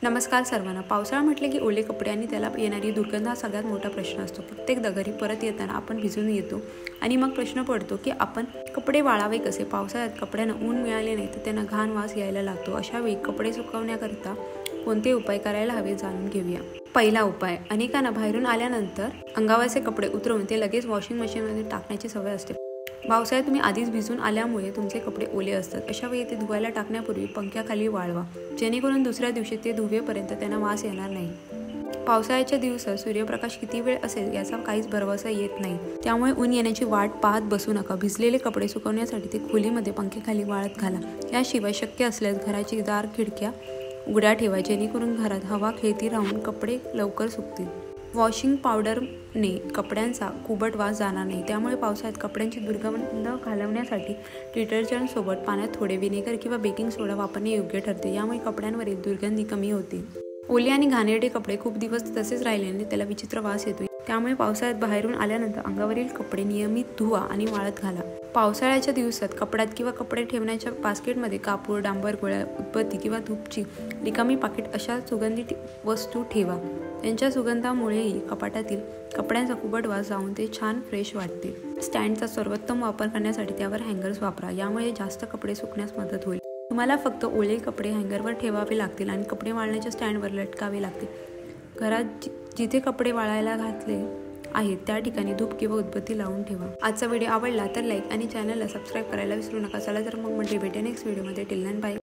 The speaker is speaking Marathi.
नमस्कार सर्वांना। पावसाळा म्हटले की ओले कपडे आणि त्याला येणारी दुर्गंध हा सगळ्यात मोठा प्रश्न असतो। प्रत्येकदा घरी परत येताना आपण भिजून येतो आणि मग प्रश्न पडतो की आपण कपडे वाळावे कसे। पावसाळ्यात कपड्यांना ऊन मिळाले नाही तर त्यांना घाण वास यायला लागतो। अशा वेळी कपडे सुकवण्याकरिता कोणते उपाय करायला हवे जाणून घेऊया। पहिला उपाय, अनेकांना बाहेरून आल्यानंतर अंगावरचे कपडे उतरवून ते लगेच वॉशिंग मशीनमध्ये टाकण्याची सवय असते। पावसाळ्यात तुम्ही आधीच भिजून आल्यामुळे तुमचे कपडे ओले असतात। अशा वेळी ते धुवायला टाकण्यापूर्वी पंख्याखाली वाळवा, जेणेकरून दुसऱ्या दिवशी ते धुवेपर्यंत त्यांना वास येणार नाही। पावसाळ्याच्या दिवसात सूर्यप्रकाश किती वेळ असेल याचा काहीच भरवसा येत नाही, त्यामुळे ऊन येण्याची वाट पाहत बसू नका। भिजलेले कपडे सुकवण्यासाठी ते खोलीमध्ये पंख्याखाली वाळत घाला। याशिवाय शक्य असल्यास घराची दार खिडक्या उघड्या ठेवा, जेणेकरून घरात हवा खेळती राहून कपडे लवकर सुकतील। वॉशिंग पावडरने कपड्यांचा कुबट वास जाणार नाही, त्यामुळे पावसाळ्यात कपड्यांची दुर्गंध घालवण्यासाठी डिटर्जंटसोबत पाण्यात थोडे व्हिनेगर किंवा बेकिंग सोडा वापरणे योग्य ठरते। यामुळे कपड्यांवरील दुर्गंधी कमी होते। ओले आणि घाणेरडे कपडे खूप दिवस तसेच राहिल्याने त्याला विचित्र वास येतो, त्यामुळे पावसाळ्यात बाहेरून आल्यानंतर अंगावरील कपडे नियमित धुवा आणि वाळत घाला। पावसाळ्याच्या दिवसात कपड्यात किंवा कपडे ठेवण्याच्या बास्केटमध्ये कापूर, डांबर गोळ्या, उदबत्ती किंवा धूपची रिकामी पाकिट अशा सुगंधित वस्तू ठेवा। त्यांच्या सुगंधामुळेही कपाटातील कपड्यांचा कुबट वास जाऊन ते छान फ्रेश वाटते। स्टँडचा सर्वोत्तम वापर करण्यासाठी त्यावर हँगर्स वापरा, यामुळे जास्त कपडे सुकण्यास मदत होईल। तुम्हाला फक्त ओले कपडे हँगरवर ठेवावे लागतील आणि कपडे वाळण्याच्या स्टँडवर लटकावे लागतील। घरात जिथे कपडे वाळायला घातले आहेत त्या ठिकाणी धूप किंवा उदबत्ती लावून ठेवा। आजचा व्हिडिओ आवडला तर लाईक आणि चॅनलला सबस्क्राईब करायला विसरू नका। चला तर मग भेटूया नेक्स्ट व्हिडिओमध्ये। Till then bye.